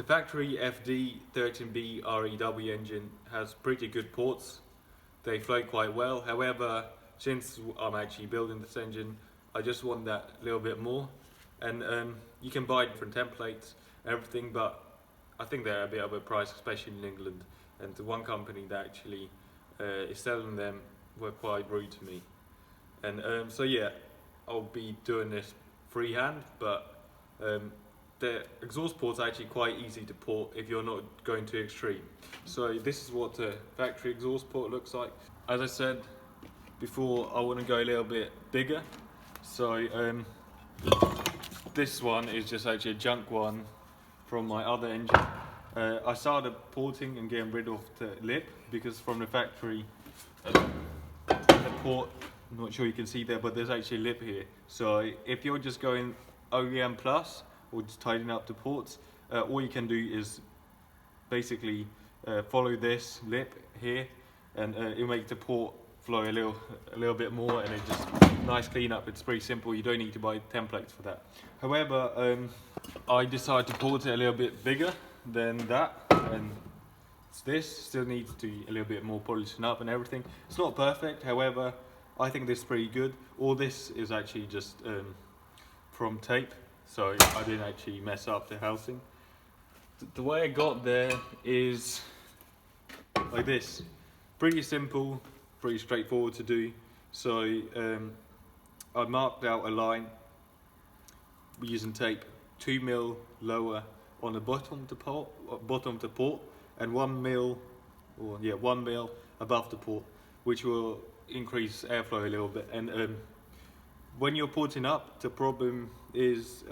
factory FD 13B REW engine has pretty good ports. They float quite well. However, since I'm actually building this engine, I just want that little bit more. And you can buy different templates, everything, but I think they're a bit of a price, especially in England. And the one company that actually is selling them were quite rude to me. And so yeah, I'll be doing this freehand, but the exhaust ports are actually quite easy to port if you're not going too extreme. So this is what the factory exhaust port looks like. As I said before, I want to go a little bit bigger. So this one is just actually a junk one from my other engine. I started porting and getting rid of the lip because from the factory, the port, I'm not sure you can see there, but there's actually a lip here. So if you're just going OEM plus or just tidying up the ports, all you can do is basically follow this lip here, and it'll make the port flow a little bit more, and it just nice clean up. It's pretty simple. You don't need to buy templates for that. However, I decided to port it a little bit bigger than that, and this still needs to be a little bit more polishing up and everything. It's not perfect, however, I think this is pretty good. All this is actually just from tape, so I didn't actually mess up the housing. The way I got there is like this. Pretty simple, pretty straightforward to do. So I marked out a line using tape 2 mil lower on the bottom of the port, and 1 mil above the port, which will increase airflow a little bit. And when you're porting up, the problem is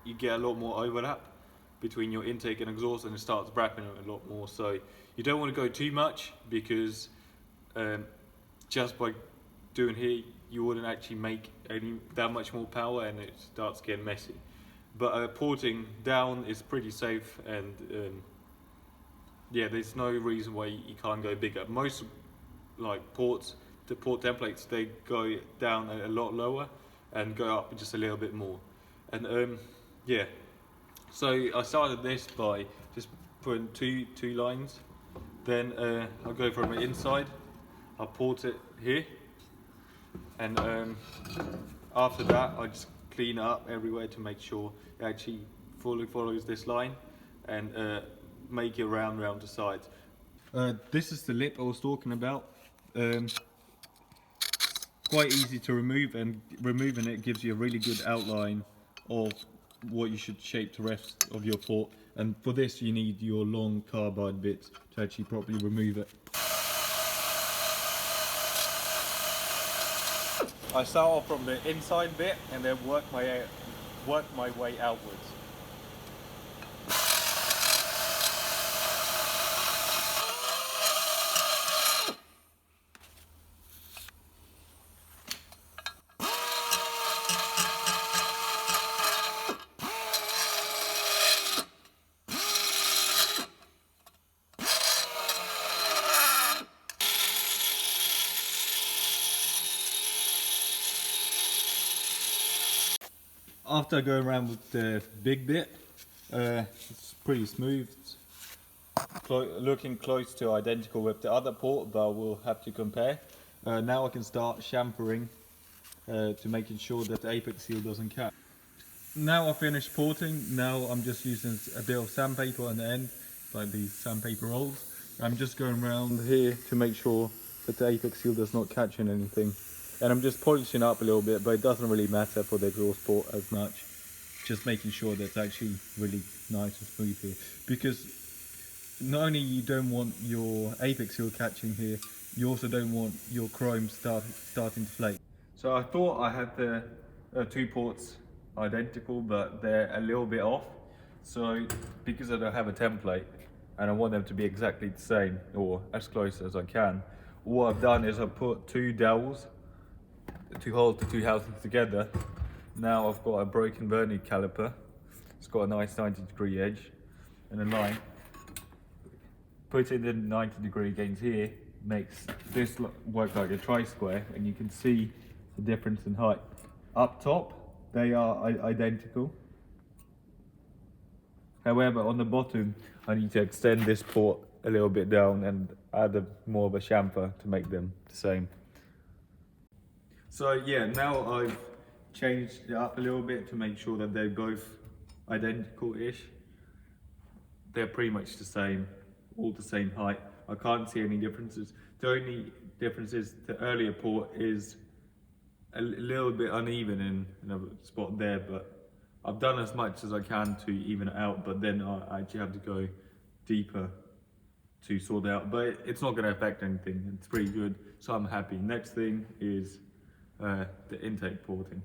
you get a lot more overlap between your intake and exhaust, and it starts brapping a lot more. So you don't want to go too much, because just by doing here you wouldn't actually make that much more power, and it starts getting messy. But porting down is pretty safe, and yeah, there's no reason why you can't go bigger. Most ports, the port templates, they go down a lot lower and go up just a little bit more. And yeah, so I started this by just putting two lines. Then I'll go from the inside, I'll port it here, and after that I just clean it up everywhere to make sure it actually fully follows this line, and make it round the sides. This is the lip I was talking about. Quite easy to remove, and removing it gives you a really good outline of what you should shape the rest of your port. And for this you need your long carbide bits to actually properly remove it. I start off from the inside bit and then work my way outwards. After going around with the big bit, it's pretty smooth. It's looking close to identical with the other port, but we'll have to compare. Now I can start chamfering to making sure that the apex seal doesn't catch. Now I've finished porting. Now I'm just using a bit of sandpaper on the end, like these sandpaper rolls. I'm just going around here to make sure that the apex seal does not catch in anything. And I'm just polishing up a little bit, but it doesn't really matter for the exhaust port as much. Just making sure that it's actually really nice and smooth here. Because not only you don't want your apex seal catching here, you also don't want your chrome starting to flake. So I thought I had the two ports identical, but they're a little bit off. So because I don't have a template and I want them to be exactly the same, or as close as I can, all I've done is I've put two dowels to hold the two housings together. Now I've got a broken vernier caliper. It's got a nice 90-degree edge and a line. Put it in 90-degree against here, makes this work like a tri-square, and you can see the difference in height. Up top, they are identical. However, on the bottom, I need to extend this port a little bit down and add more of a chamfer to make them the same. So yeah, now I've changed it up a little bit to make sure that they're both identical-ish. They're pretty much the same, all the same height. I can't see any differences. The only difference is the earlier port is a little bit uneven in a spot there, but I've done as much as I can to even it out, but then I actually have to go deeper to sort it out. But it's not going to affect anything. It's pretty good, so I'm happy. Next thing is the intake porting.